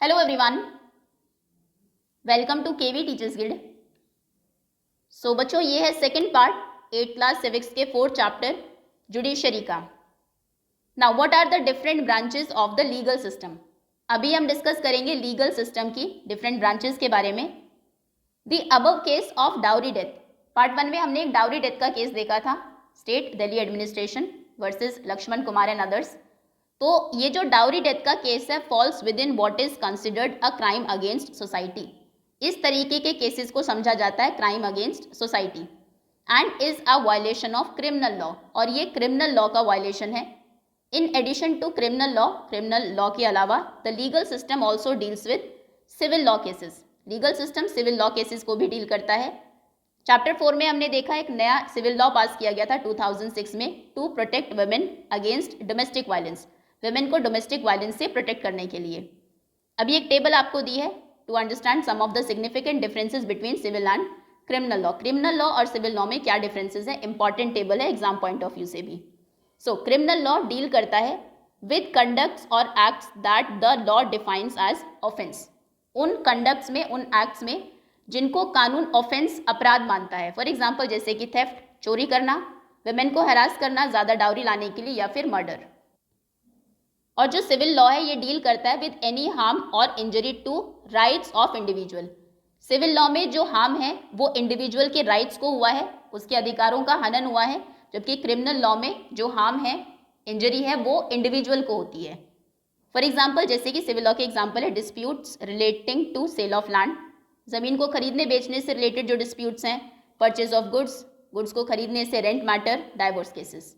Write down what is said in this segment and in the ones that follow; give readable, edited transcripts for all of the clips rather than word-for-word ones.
Hello everyone, welcome to KV teachers guild. So बच्चों, ये है second part 8th class civics के 4th chapter judiciary का। Now what are the different branches of the legal system. अभी हम discuss करेंगे legal system की different branches के बारे में। The above case of dowry death. Part 1 में हमने एक डाउरी डेथ का केस देखा था, state Delhi administration versus Lakshman Kumar and others. तो ये जो डाउरी डेथ का केस है falls within what is considered a crime against society. इस तरीके के केसेस को समझा जाता है crime against society and is a violation of criminal law, और ये क्रिमिनल लॉ का वायलेशन है। In addition to criminal law के अलावा the legal system also deals with civil law cases. Legal system civil law cases को भी deal करता है। चैप्टर 4 में हमने देखा एक नया सिविल लॉ पास किया गया था 2006 में to protect women against domestic violence, women को डोमेस्टिक वायलेंस से प्रोटेक्ट करने के लिए। अभी एक टेबल आपको दी है to understand some of the significant differences between civil and criminal law. Criminal law और सिविल लॉ में क्या डिफरेंसेस है, इंपॉर्टेंट टेबल है एग्जाम पॉइंट ऑफ व्यू से भी। सो क्रिमिनल लॉ डील करता है विद कंडक्ट्स और acts that the law defines as offence. उन कंडक्ट्स में, उन एक्ट्स में जिनको कानून ऑफेंस अपराध मानता है। फॉर एग्जाम्पल जैसे कि थेफ्ट, चोरी करना, वुमेन को हरास करना ज़्यादा डाउरी लाने के लिए, या फिर मर्डर। और जो सिविल लॉ है ये डील करता है विद एनी हार्म और injury to rights of individual. Civil law में जो हार्म है वो इंडिविजुअल के राइट्स को हुआ है, उसके अधिकारों का हनन हुआ है, जबकि क्रिमिनल लॉ में जो हार्म है, इंजरी है, वो इंडिविजुअल को होती है। फॉर एग्जाम्पल जैसे कि सिविल लॉ के एग्जाम्पल है disputes relating to sale of land, जमीन को खरीदने बेचने से रिलेटेड जो डिस्प्यूट्स हैं, परचेज ऑफ गुड्स, गुड्स को खरीदने से, rent matter, divorce cases.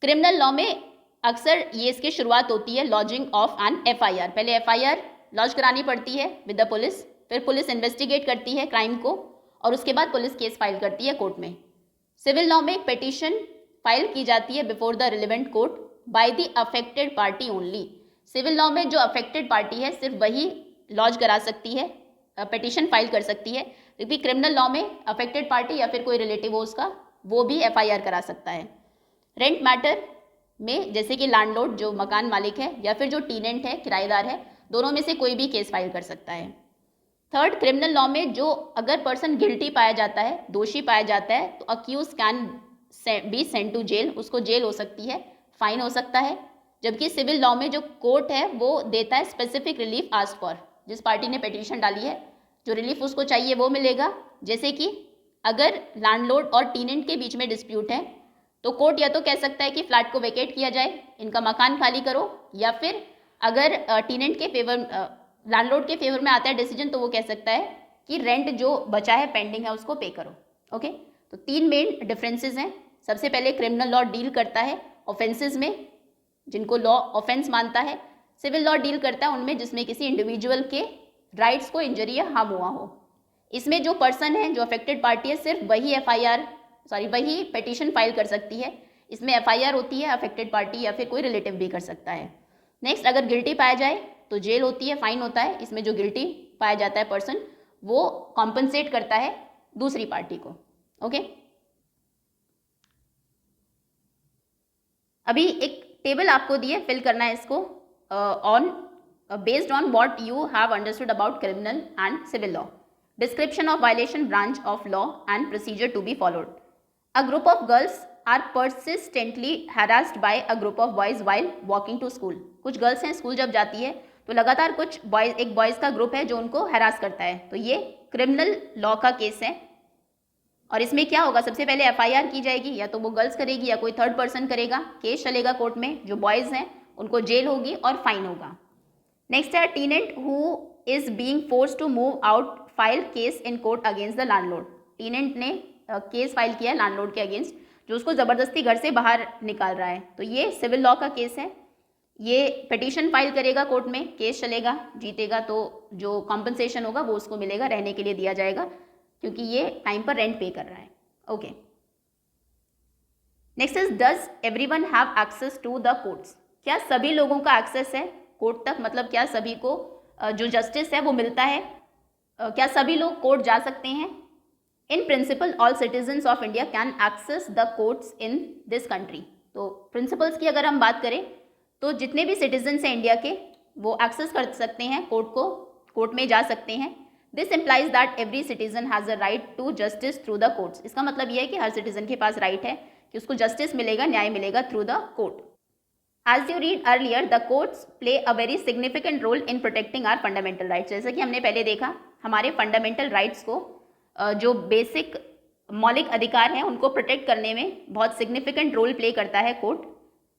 Criminal law में अक्सर ये इसकी शुरुआत होती है लॉजिंग ऑफ एन एफआईआर। पहले एफआईआर लॉन्च करानी पड़ती है विद द पुलिस, फिर पुलिस इन्वेस्टिगेट करती है क्राइम को, और उसके बाद पुलिस केस फाइल करती है कोर्ट में। सिविल लॉ में एक पिटीशन फाइल की जाती है before the relevant court by the affected party only. Civil law में जो अफेक्टेड पार्टी है सिर्फ वही लॉन्च करा सकती है, पिटीशन फाइल कर सकती है, क्योंकि क्रिमिनल लॉ में अफेक्टेड पार्टी या फिर कोई रिलेटिव हो उसका, वो भी एफआईआर करा सकता है। रेंट मैटर में जैसे कि लैंडलॉर्ड जो मकान मालिक है या फिर जो टीनेंट है, किराएदार है, दोनों में से कोई भी केस फाइल कर सकता है। थर्ड, क्रिमिनल लॉ में जो अगर पर्सन गिल्टी पाया जाता है, दोषी पाया जाता है, तो accused can be sent to jail, उसको जेल हो सकती है, फाइन हो सकता है। जबकि सिविल लॉ में जो कोर्ट है वो देता है स्पेसिफिक रिलीफ आस्क्ड फॉर। जिस पार्टी ने पिटीशन डाली है जो रिलीफ उसको चाहिए वो मिलेगा। जैसे कि अगर लैंडलॉर्ड और टीनेंट के बीच में डिस्प्यूट है तो कोर्ट या तो कह सकता है कि फ्लैट को वेकेट किया जाए, इनका मकान खाली करो, या फिर अगर टीनेंट के फेवर, लैंडलॉर्ड के फेवर में आता है डिसीजन, तो वो कह सकता है कि रेंट जो बचा है, पेंडिंग है, उसको पे करो। ओके, तो 3 मेन डिफरेंसेस हैं। सबसे पहले क्रिमिनल लॉ डील करता है ऑफेंसेस में जिनको लॉ ऑफेंस मानता है। सिविल लॉ डील करता है उनमें जिसमें किसी इंडिविजुअल के राइट्स को इंजरी या हार्म हुआ हो। इसमें जो पर्सन है, जो अफेक्टेड पार्टी है, सिर्फ वही पिटीशन फाइल कर सकती है। इसमें एफआईआर होती है, अफेक्टेड पार्टी या फिर कोई रिलेटिव भी कर सकता है। नेक्स्ट, अगर गिल्टी पाया जाए तो जेल होती है, फाइन होता है। इसमें जो गिल्टी पाया जाता है पर्सन, वो कॉम्पनसेट करता है दूसरी पार्टी को। ओके, अभी एक टेबल आपको दी है, फिल करना है इसको on based on what you have understood about criminal and civil law. Description of violation, branch of law and procedure to be followed. A group of girls are persistently harassed by a group of boys while walking to school. कुछ girls हैं, school जब जाती है तो लगातार कुछ boys, एक boys का ग्रुप है जो उनको हरास करता है। तो ये क्रिमिनल लॉ का केस है। और इसमें क्या होगा, सबसे पहले एफआईआर की जाएगी, या तो वो गर्ल्स करेगी या कोई थर्ड पर्सन करेगा। केस चलेगा कोर्ट में, जो बॉयज़ हैं उनको जेल होगी और फाइन होगा। नेक्स्ट है tenant who is being forced to move out file case in court against the landlord. Tenant ने केस फाइल किया है लैंडलॉर्ड के अगेंस्ट, जो उसको ज़बरदस्ती घर से बाहर निकाल रहा है। तो ये सिविल लॉ का केस है। ये पिटीशन फाइल करेगा कोर्ट में, केस चलेगा, जीतेगा तो जो कॉम्पनसेशन होगा वो उसको मिलेगा, रहने के लिए दिया जाएगा, क्योंकि ये टाइम पर रेंट पे कर रहा है। Okay, next is does everyone have access to the courts. क्या सभी लोगों का एक्सेस है कोर्ट तक, मतलब क्या सभी को जो जस्टिस है वो मिलता है, क्या सभी लोग कोर्ट जा सकते हैं। In principle all citizens of India can access the courts in this country. तो प्रिंसिपल्स की अगर हम बात करें तो जितने भी सिटीजन्स हैं इंडिया के, वो एक्सेस कर सकते हैं कोर्ट में जा सकते हैं। This implies that every citizen has a right to justice through the courts. इसका मतलब ये है कि हर सिटीजन के पास राइट है कि उसको जस्टिस मिलेगा, न्याय मिलेगा through the court. As you read earlier, the courts play a very significant role in protecting our fundamental rights. जैसा कि हमने पहले देखा, हमारे फंडामेंटल राइट्स को जो बेसिक मौलिक अधिकार हैं उनको प्रोटेक्ट करने में बहुत सिग्निफिकेंट रोल प्ले करता है कोर्ट।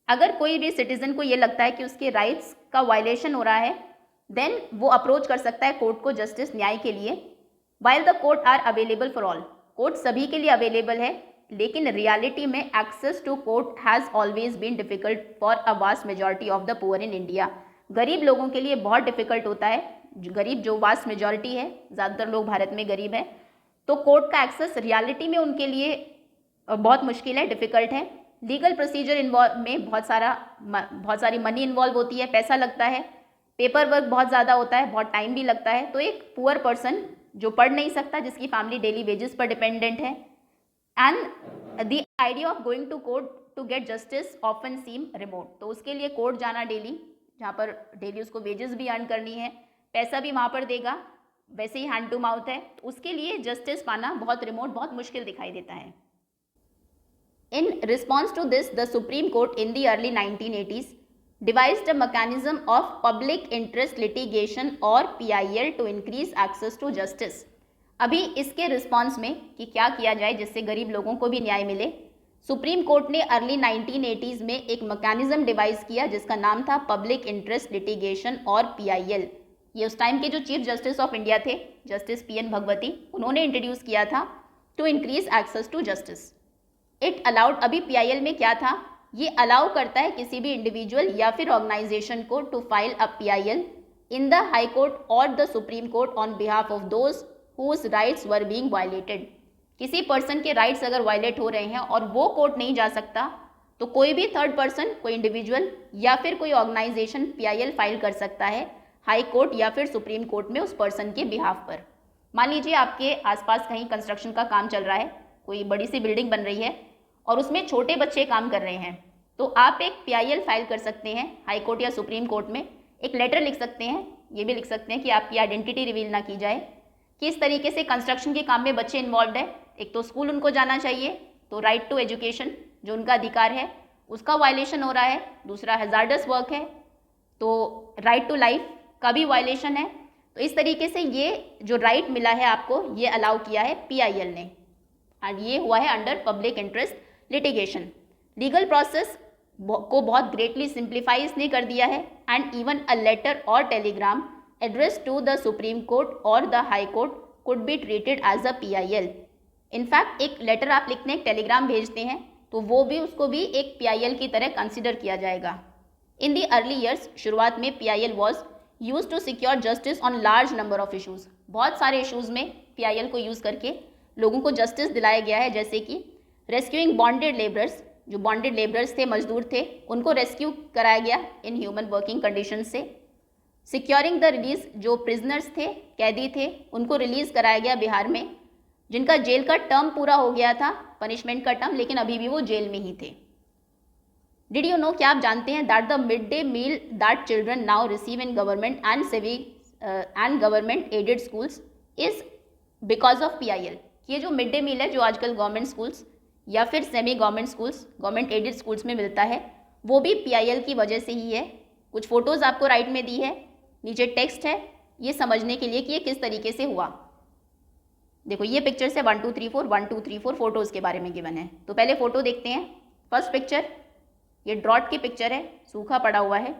अगर कोई भी सिटीजन को ये लगता है कि उसके राइट्स का वायलेशन हो रहा है, देन वो अप्रोच कर सकता है कोर्ट को जस्टिस, न्याय के लिए। While the court are available for all, court सभी के लिए अवेलेबल है, लेकिन रियलिटी में access to court has always been difficult for a vast majority of the poor in India. गरीब लोगों के लिए बहुत डिफिकल्ट होता है, गरीब जो वास्ट मेजॉरिटी है, ज़्यादातर लोग भारत में गरीब हैं, तो कोर्ट का एक्सेस रियलिटी में उनके लिए बहुत मुश्किल है, डिफिकल्ट है। लीगल प्रोसीजर इन्वॉल्व में बहुत सारी मनी इन्वॉल्व होती है, पैसा लगता है, पेपर वर्क बहुत ज़्यादा होता है, बहुत टाइम भी लगता है। तो एक पुअर पर्सन जो पढ़ नहीं सकता, जिसकी फैमिली डेली वेजेस पर डिपेंडेंट है, and the idea of going to court to get justice often seem remote, तो उसके लिए कोर्ट जाना डेली, जहाँ पर डेली उसको वेजेस भी अर्न करनी है, पैसा भी वहाँ पर देगा, वैसे ही हैंड टू माउथ है, तो उसके लिए जस्टिस पाना बहुत रिमोट, बहुत मुश्किल दिखाई देता है। In response to this, the supreme court in the early 1980s devised a mechanism of public interest litigation और PIL to increase access to justice। अभी इसके रिस्पॉन्स में कि क्या किया जाए जिससे गरीब लोगों को भी न्याय मिले, सुप्रीम कोर्ट ने अर्ली 1980s में एक मैकेनिज्म डिवाइस किया जिसका नाम था पब्लिक इंटरेस्ट लिटिगेशन और PIL। ये उस टाइम के जो चीफ जस्टिस ऑफ इंडिया थे, जस्टिस PN भगवती, उन्होंने इंट्रोड्यूस किया था to increase access to justice. It allowed, अभी PIL में क्या था, ये अलाउ करता है किसी भी इंडिविजुअल या फिर ऑर्गेनाइजेशन को to file a PIL in the high court और the supreme court on behalf of those whose rights were being violated। किसी पर्सन के राइट्स अगर वायलेट हो रहे हैं और वो कोर्ट नहीं जा सकता, तो कोई भी थर्ड पर्सन, कोई इंडिविजुअल या फिर कोई ऑर्गेनाइजेशन PIL फाइल कर सकता है हाई कोर्ट या फिर सुप्रीम कोर्ट में उस पर्सन के बिहाफ पर। मान लीजिए आपके आसपास कहीं कंस्ट्रक्शन का काम चल रहा है, कोई बड़ी सी बिल्डिंग बन रही है और उसमें छोटे बच्चे काम कर रहे हैं, तो आप एक PIL फाइल कर सकते हैं हाई कोर्ट या सुप्रीम कोर्ट में, एक लेटर लिख सकते हैं, ये भी लिख सकते हैं कि आपकी आइडेंटिटी रिवील ना की जाए, किस तरीके से कंस्ट्रक्शन के काम में बच्चे इन्वॉल्व है। एक तो स्कूल उनको जाना चाहिए, तो राइट टू एजुकेशन जो उनका अधिकार है उसका वायलेशन हो रहा है, दूसरा हैजार्डस वर्क है तो राइट टू लाइफ का भी वायलेशन है। तो इस तरीके से ये जो राइट मिला है आपको, ये अलाउ किया है PIL ने, और ये हुआ है under public interest litigation. Legal process को बहुत ग्रेटली सिंप्लीफाई इसने कर दिया है, एंड इवन अ लेटर और Telegram addressed to the Supreme Court or the High Court could be treated as a PIL। In fact एक लेटर आप लिखते हैं, एक टेलीग्राम भेजते हैं, तो वो भी, उसको भी एक PIL की तरह कंसिडर किया जाएगा। इन दी अर्ली ईयर्स, शुरुआत में PIL was use to secure justice on large number of issues. बहुत सारे इशूज़ में PIL को यूज़ करके लोगों को जस्टिस दिलाया गया है, जैसे कि रेस्क्यूइंग बॉन्डेड लेबरर्स, जो बॉन्डेड लेबरर्स थे, मजदूर थे, उनको रेस्क्यू कराया गया इन ह्यूमन वर्किंग कंडीशन से। सिक्योरिंग द रिलीज, जो प्रिजनर्स थे, कैदी थे, उनको रिलीज़ कराया गया बिहार में, जिनका जेल का टर्म पूरा हो गया था, पनिशमेंट का टर्म, लेकिन अभी भी वो जेल में ही थे। डिड यू नो, क्या आप जानते हैं that the mid day meal that children now receive in government and government aided schools is because of PIL। ये जो मिड डे मील है जो आजकल गवर्नमेंट स्कूल्स या फिर semi government schools, government aided schools में मिलता है, वो भी PIL की वजह से ही है। कुछ फोटोज़ आपको राइट में दी है, नीचे टेक्स्ट है, ये समझने के लिए कि ये किस तरीके से हुआ। देखो ये पिक्चर से 1 2 3 4 फोटोज़ के बारे में गिवन है। तो पहले फ़ोटो देखते हैं। फर्स्ट पिक्चर, ये ड्रॉट की पिक्चर है, सूखा पड़ा हुआ है।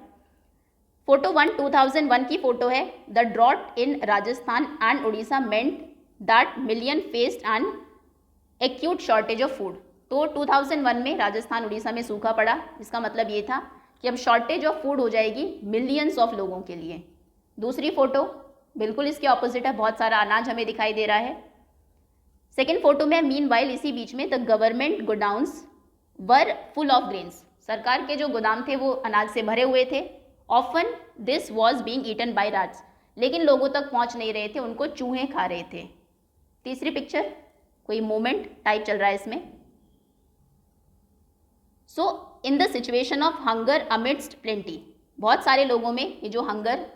फोटो 1 2001 की फ़ोटो है। The drought in Rajasthan and Orissa meant that million faced an acute shortage of food. तो 2001 में राजस्थान उड़ीसा में सूखा पड़ा, इसका मतलब ये था कि अब शॉर्टेज ऑफ फूड हो जाएगी मिलियंस ऑफ लोगों के लिए। दूसरी फोटो बिल्कुल इसके ऑपोजिट है, बहुत सारा अनाज हमें दिखाई दे रहा है। सेकेंड फोटो में मीनवाइल, इसी बीच में, the government godowns were full of grains. सरकार के जो गोदाम थे वो अनाज से भरे हुए थे। Often this was being eaten by rats, लेकिन लोगों तक पहुंच नहीं रहे थे, उनको चूहे खा रहे थे। तीसरी पिक्चर, कोई मोमेंट टाइप चल रहा है इसमें। So in the situation of hunger amidst plenty, बहुत सारे लोगों में ये जो हंगर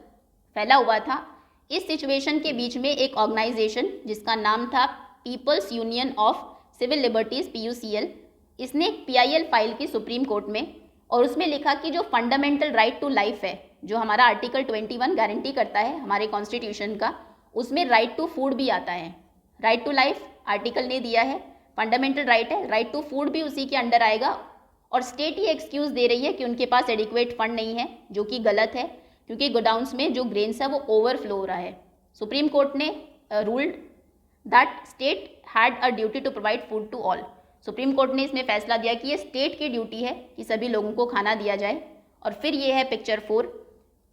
फैला हुआ था, इस सिचुएशन के बीच में एक ऑर्गेनाइजेशन जिसका नाम था people's union of civil liberties PUCL, इसने एक PIL फाइल की सुप्रीम कोर्ट में, और उसमें लिखा कि जो फंडामेंटल राइट टू लाइफ है, जो हमारा आर्टिकल 21 गारंटी करता है हमारे कॉन्स्टिट्यूशन का, उसमें राइट टू फूड भी आता है। राइट टू लाइफ आर्टिकल ने दिया है, फंडामेंटल राइट है, राइट टू फूड भी उसी के अंडर आएगा। और स्टेट ये एक्सक्यूज़ दे रही है कि उनके पास एडिक्वेट फंड नहीं है, जो कि गलत है, क्योंकि गोडाउन्स में जो ग्रेन्स है वो ओवरफ्लो हो रहा है। सुप्रीम कोर्ट ने ruled that state had a duty to provide food to all. Supreme court ने इसमें फैसला दिया कि ये स्टेट की ड्यूटी है कि सभी लोगों को खाना दिया जाए। और फिर ये है picture 4,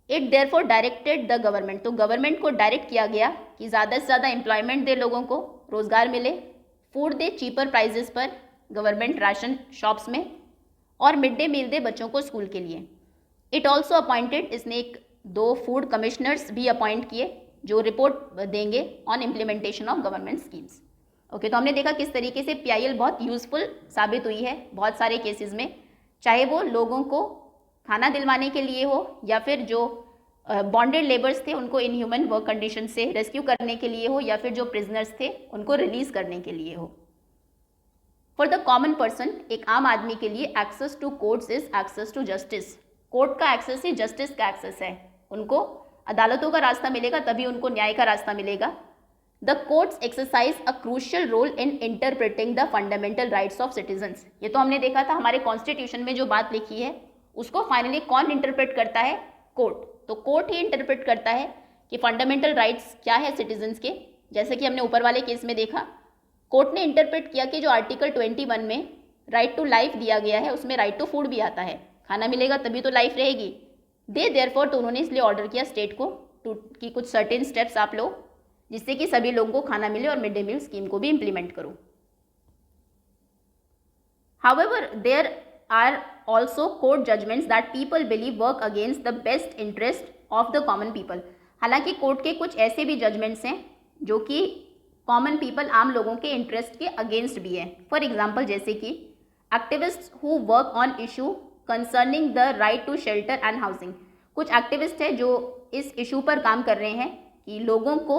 it therefore directed the government, तो गवर्नमेंट को डायरेक्ट किया गया कि ज़्यादा से ज़्यादा एम्प्लॉयमेंट दे, लोगों को रोज़गार मिले, फूड दे चीपर प्राइजेस पर गवर्नमेंट राशन शॉप्स में, और मिड डे मील दे बच्चों को स्कूल के लिए। इट ऑल्सो अपॉइंटेड, इसने 2 फूड कमिश्नर्स भी अपॉइंट किए जो रिपोर्ट देंगे on implementation of government schemes. Okay, तो हमने देखा किस तरीके से PIL बहुत यूज़फुल साबित हुई है बहुत सारे केसेस में, चाहे वो लोगों को खाना दिलवाने के लिए हो, या फिर जो बॉन्डेड लेबर्स थे उनको इनह्यूमन वर्क कंडीशन से रेस्क्यू करने के लिए हो, या फिर जो प्रिजनर्स थे उनको रिलीज़ करने के लिए हो। फॉर द कॉमन पर्सन, एक आम आदमी के लिए access to courts is access to justice. Court का एक्सेस ही जस्टिस का एक्सेस है, उनको अदालतों का रास्ता मिलेगा तभी उनको न्याय का रास्ता मिलेगा। The courts exercise a crucial role in interpreting the fundamental rights of citizens. ये तो हमने देखा था हमारे कॉन्स्टिट्यूशन में जो बात लिखी है उसको फाइनली कौन इंटरप्रेट करता है? कोर्ट। तो कोर्ट ही इंटरप्रेट करता है कि फंडामेंटल राइट्स क्या है सिटीजन्स के। जैसे कि हमने ऊपर वाले केस में देखा, कोर्ट ने इंटरप्रेट किया कि जो आर्टिकल 21 में राइट टू लाइफ दिया गया है उसमें राइट टू फूड भी आता है, खाना मिलेगा तभी तो लाइफ रहेगी। देयरफॉर, तो उन्होंने इसलिए ऑर्डर किया स्टेट को कि कुछ सर्टेन स्टेप्स आप लो जिससे कि सभी लोगों को खाना मिले, और मिड डे मील स्कीम को भी इम्प्लीमेंट करो। However, there are also court judgments that people believe work against the best interest of the common people. हालांकि कोर्ट के कुछ ऐसे भी जजमेंट्स हैं जो कि कॉमन पीपल, आम लोगों के इंटरेस्ट के अगेंस्ट भी है। फॉर एग्जाम्पल, जैसे कि activist who work on issue concerning the right to shelter and housing. कुछ एक्टिविस्ट हैं जो इस इशू पर काम कर रहे हैं कि लोगों को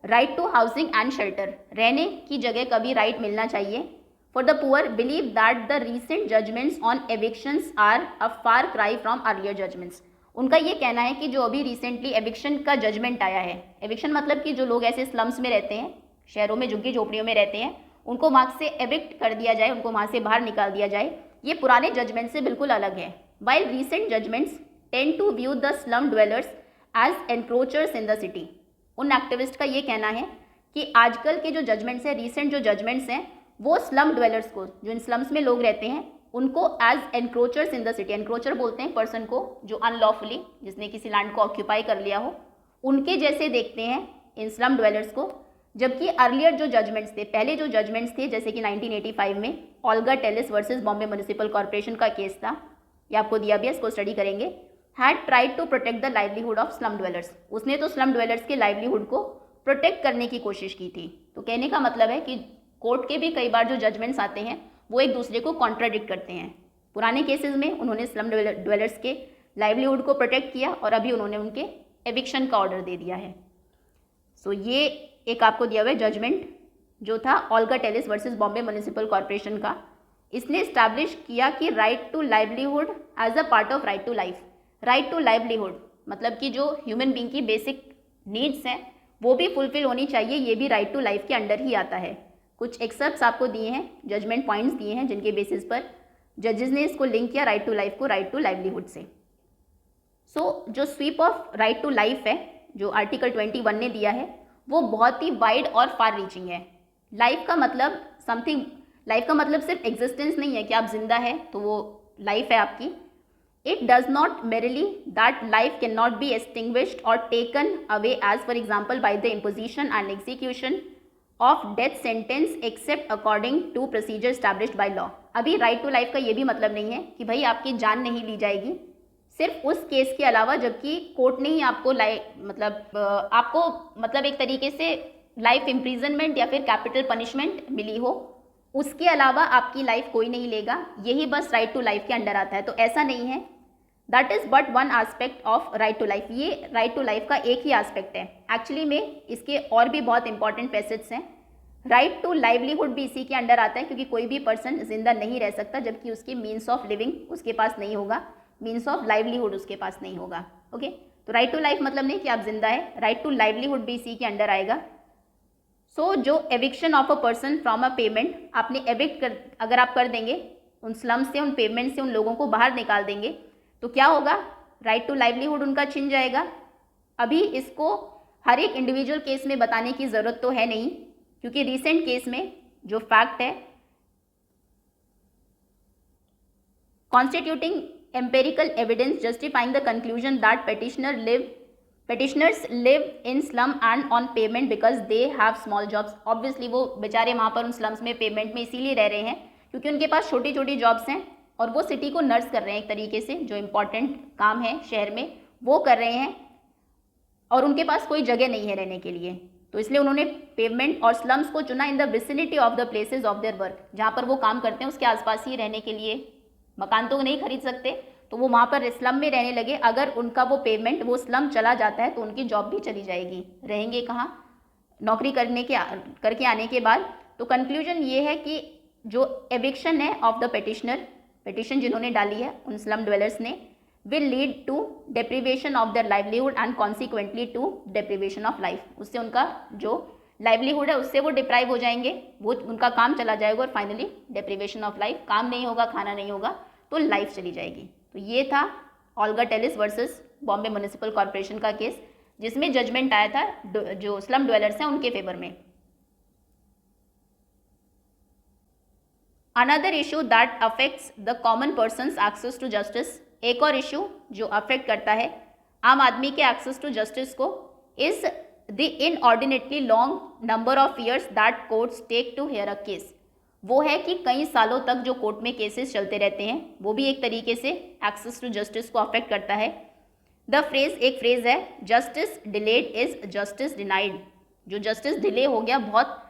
right to housing and shelter, रहने की जगह का भी राइट मिलना चाहिए। For the poor, believe that the recent judgments on evictions are a far cry from earlier judgments. उनका ये कहना है कि जो अभी रिसेंटली एविक्शन का जजमेंट आया है, एविक्शन मतलब कि जो लोग ऐसे स्लम्स में रहते हैं, शहरों में झुग्गी झोपड़ियों में रहते हैं, उनको वहाँ से एविक्ट कर दिया जाए, उनको वहाँ से बाहर निकाल दिया जाए, ये पुराने जजमेंट से बिल्कुल अलग है। While recent judgments tend to view the slum dwellers as encroachers in the city. उन एक्टिविस्ट का ये कहना है कि आजकल के जो जजमेंट्स हैं, रीसेंट जो जजमेंट्स हैं, वो स्लम ड्वेलर्स को, जो इन स्लम्स में लोग रहते हैं, उनको as encroachers in the city, एनक्रोचर बोलते हैं पर्सन को जो अनलॉफुली, जिसने किसी लैंड को ऑक्यूपाई कर लिया हो, उनके जैसे देखते हैं इन स्लम ड्वेलर्स को। जबकि अर्लियर जो जजमेंट्स थे, पहले जो जजमेंट्स थे, जैसे कि 1985 में Olga Tellis versus Bombay municipal corporation का केस था, ये आपको दिया भी है, इसको स्टडी करेंगे। Had tried to protect the livelihood of slum dwellers. उसने तो स्लम ड्वेलर्स के लाइवलीहुड को प्रोटेक्ट करने की कोशिश की थी। तो कहने का मतलब है कि कोर्ट के भी कई बार जो जजमेंट्स आते हैं वो एक दूसरे को कॉन्ट्राडिक्ट करते हैं। पुराने केसेस में उन्होंने स्लम ड्वेलर्स के लाइवलीहुड को प्रोटेक्ट किया और अभी उन्होंने उनके एविक्शन का ऑर्डर दे दिया है। सो ये एक आपको दिया हुआ है जजमेंट जो था Olga Tellis versus Bombay municipal corporation का। इसने इस्टेब्लिश किया कि right to livelihood as a part of right to life. Right to livelihood मतलब कि जो ह्यूमन बींग की बेसिक नीड्स हैं वो भी फुलफिल होनी चाहिए, ये भी राइट टू लाइफ के अंडर ही आता है। कुछ एक्सेप्ट्स आपको दिए हैं, जजमेंट पॉइंट्स दिए हैं जिनके बेसिस पर जजेस ने इसको लिंक किया राइट टू लाइफ को राइट टू लाइवलीहुड से। सो जो sweep of right to life है जो आर्टिकल 21 ने दिया है वो बहुत ही वाइड और फार रीचिंग है। लाइफ का मतलब समथिंग, लाइफ का मतलब सिर्फ एग्जिस्टेंस नहीं है कि आप जिंदा है तो वो लाइफ है आपकी। It does not merely that life cannot be extinguished or taken away as for example by the imposition and execution of death sentence except according to procedure established by law। अभी right to life का ये भी मतलब नहीं है कि भाई आपकी जान नहीं ली जाएगी सिर्फ उस केस के अलावा जबकि कोर्ट ने ही आपको मतलब एक तरीके से लाइफ इम्प्रिजनमेंट या फिर कैपिटल पनिशमेंट मिली हो, उसके अलावा आपकी लाइफ कोई नहीं लेगा, यही बस राइट टू लाइफ के अंडर आता है। तो ऐसा नहीं है that is but one aspect of right to life. ये राइट टू लाइफ का एक ही एस्पेक्ट है। एक्चुअली में इसके और भी बहुत इंपॉर्टेंट फैसेट्स हैं। राइट टू लाइवलीहुड भी इसी के अंडर आता है, क्योंकि कोई भी पर्सन जिंदा नहीं रह सकता जबकि उसकी मीन्स ऑफ लिविंग उसके पास नहीं होगा, मीन्स ऑफ लाइवलीहुड उसके पास नहीं होगा। ओके, तो राइट टू लाइफ मतलब नहीं कि आप जिंदा है, राइट टू लाइवलीहुड भी इसी के अंडर आएगा। सो जो eviction of a person from a payment, आपने एविक्ट अगर आप कर देंगे उन स्लम से, उन पेमेंट से उन लोगों को बाहर निकाल देंगे, तो क्या होगा, राइट टू लाइवलीहुड उनका छिन जाएगा। अभी इसको हर एक इंडिविजुअल केस में बताने की ज़रूरत तो है नहीं, क्योंकि रिसेंट केस में जो फैक्ट है, constituting empirical evidence justifying the conclusion that petitioners live in slum and on payment because they have small jobs। Obviously वो बेचारे वहाँ पर उन स्लम्स में पेमेंट में इसीलिए रह रहे हैं क्योंकि उनके पास छोटी छोटी जॉब्स हैं और वो सिटी को नर्स कर रहे हैं एक तरीके से, जो इम्पॉर्टेंट काम है शहर में वो कर रहे हैं और उनके पास कोई जगह नहीं है रहने के लिए, तो इसलिए उन्होंने पेमेंट और स्लम्स को चुना in the vicinity of the places of their work. जहाँ पर वो काम करते हैं उसके आसपास ही रहने के लिए, मकान तो नहीं खरीद सकते तो वो वहाँ पर स्लम में रहने लगे। अगर उनका वो पेमेंट वो स्लम चला जाता है तो उनकी जॉब भी चली जाएगी, रहेंगे कहाँ, नौकरी करके आने के बाद। तो कंक्लूजन ये है कि जो एविक्शन है ऑफ द पेटिशन जिन्होंने डाली है उन स्लम ड्वेलर्स ने, will lead to deprivation of their livelihood and consequently to deprivation of life. उससे उनका जो लाइवलीहुड है उससे वो डिप्राइव हो जाएंगे, वो उनका काम चला जाएगा और फाइनली डेप्रीवेशन ऑफ लाइफ, काम नहीं होगा, खाना नहीं होगा तो लाइफ चली जाएगी। तो ये था Olga Tellis versus Bombay municipal corporation का केस, जिसमें जजमेंट आया था जो स्लम ड्वेलर्स हैं उनके फेवर में। Another issue that affects the common person's access to justice, एक और इशू जो अफेक्ट करता है आम आदमी के एक्सेस टू जस्टिस को, is the inordinately long number of years that courts take to hear a case. वो है कि कई सालों तक जो कोर्ट में केसेस चलते रहते हैं, वो भी एक तरीके से एक्सेस टू जस्टिस को अफेक्ट करता है। द फ्रेज, एक फ्रेज है, justice delayed is justice denied. जो जस्टिस डिले हो गया, बहुत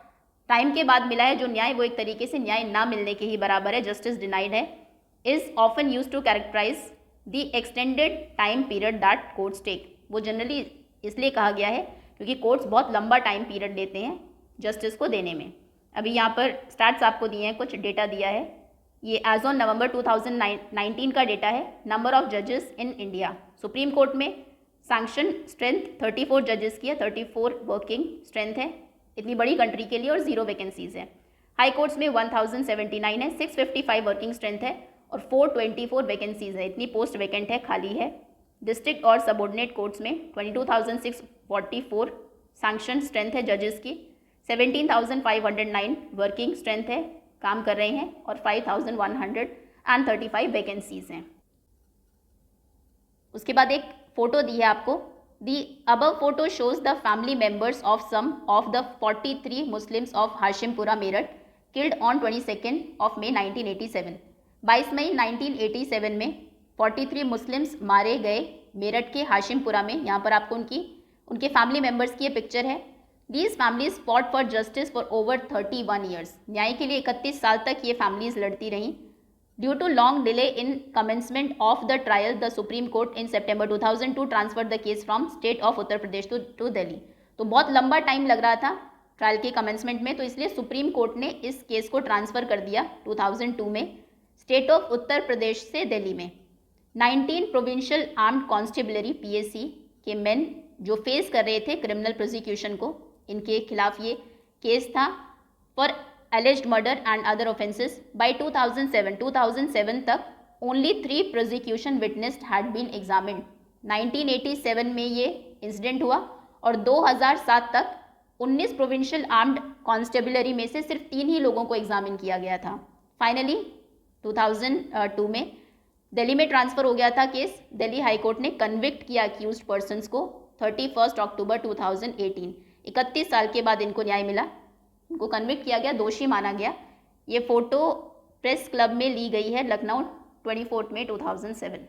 टाइम के बाद मिला है जो न्याय, वो एक तरीके से न्याय ना मिलने के ही बराबर है, जस्टिस डिनाइड है। Is often use to characterize the extended time period that courts take. वो जनरली इसलिए कहा गया है क्योंकि कोर्ट्स बहुत लंबा टाइम पीरियड लेते हैं जस्टिस को देने में। अभी यहाँ पर स्टैट्स आपको दिए हैं, कुछ डेटा दिया है, ये एज ऑन नवंबर 2019 का डेटा है। नंबर ऑफ जजेस इन इंडिया, सुप्रीम कोर्ट में सैंक्शन स्ट्रेंथ 34 जजेस की है, 34 वर्किंग स्ट्रेंथ है इतनी बड़ी कंट्री के लिए और 0 वैकेंसीज है। हाई कोर्ट्स में 1079 है, 655 वर्किंग स्ट्रेंथ है और 424 वैकेंसीज है, इतनी पोस्ट वैकेंट है, खाली है। डिस्ट्रिक्ट और सबऑर्डिनेट कोर्ट्स में 22,644 सैंक्शन स्ट्रेंथ है जजेस की, 17,509 वर्किंग स्ट्रेंथ है, काम कर रहे हैं और 5,135 वैकेंसीज हैं। उसके बाद एक फोटो दी है आपको। The above photo shows the family members of some of the 43 Muslims of Hashimpura Meerut killed on 22 of May 1987। 22 मई 1987 में 43 मुस्लिम्स मारे गए मेरठ के हाशिमपुरा में। यहाँ पर आपको उनके फैमिली मेंबर्स की ये पिक्चर है। These families fought for justice for over 31 years. न्याय के लिए 31 साल तक ये फैमिलीज लड़ती रहीं। Due to long delay in commencement of the trial, the supreme court in सितंबर 2002 transfer the case from state of Uttar Pradesh to Delhi. तो बहुत लंबा टाइम लग रहा था ट्रायल के कमेंसमेंट में, तो इसलिए सुप्रीम कोर्ट ने इस केस को ट्रांसफ़र कर दिया 2002 में स्टेट ऑफ उत्तर प्रदेश से दिल्ली में। 19 प्रोविंशियल आर्म्ड कॉन्स्टेबलरी PAC के मेन जो फेस कर रहे थे क्रिमिनल प्रोसिक्यूशन को, इनके खिलाफ ये केस था for alleged murder and other offences। by 2007 तक only 3 prosecution witnessed had been examined। 1987 में ये इंसिडेंट हुआ और 2007 तक 19 प्रोविंशियल आर्म्ड कॉन्स्टेबलरी में से सिर्फ 3 ही लोगों को एग्जामिन किया गया था। फाइनली 2002 में दिल्ली में ट्रांसफ़र हो गया था केस। दिल्ली हाई कोर्ट ने कन्विक्ट किया अक्यूज्ड पर्सन्स को 31 अक्टूबर 2018। 31 साल के बाद इनको न्याय मिला, उनको कन्विक्ट किया गया, दोषी माना गया। ये फोटो प्रेस क्लब में ली गई है लखनऊ 24 मई 2007।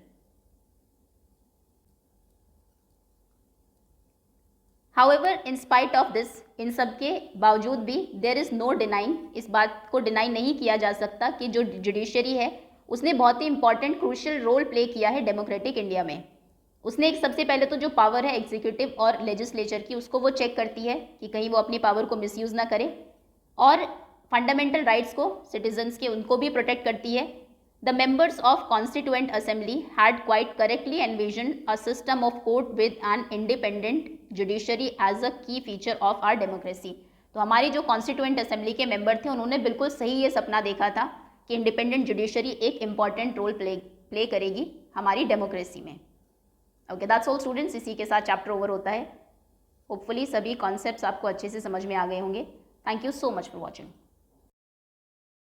However in spite of this, इन सब के बावजूद भी देयर इज़ नो डिनाइंग, इस बात को डिनाई नहीं किया जा सकता कि जो जुडिशरी है उसने बहुत ही इंपॉर्टेंट क्रूशियल रोल प्ले किया है डेमोक्रेटिक इंडिया में। उसने एक सबसे पहले तो जो पावर है एग्जीक्यूटिव और लेजिस्लेचर की, उसको वो चेक करती है कि कहीं वो अपनी पावर को मिसयूज़ ना करे, और फंडामेंटल राइट्स को सिटीजन्स के उनको भी प्रोटेक्ट करती है। The members of constituent assembly had quite correctly envision a system of court with an independent judiciary as a key feature of are democracy. तो हमारी जो कॉन्स्टिट्यूएंट असेंबली के मेंबर थे उन्होंने बिल्कुल सही ये सपना देखा था कि इंडिपेंडेंट जुडिशरी एक इंपॉर्टेंट रोल प्ले करेगी हमारी डेमोक्रेसी में। ओके, दैट्स ऑल स्टूडेंट्स, इसी के साथ चैप्टर ओवर होता है। होपफुली सभी कॉन्सेप्ट्स आपको अच्छे से समझ में आ गए होंगे। Thank you so much for watching.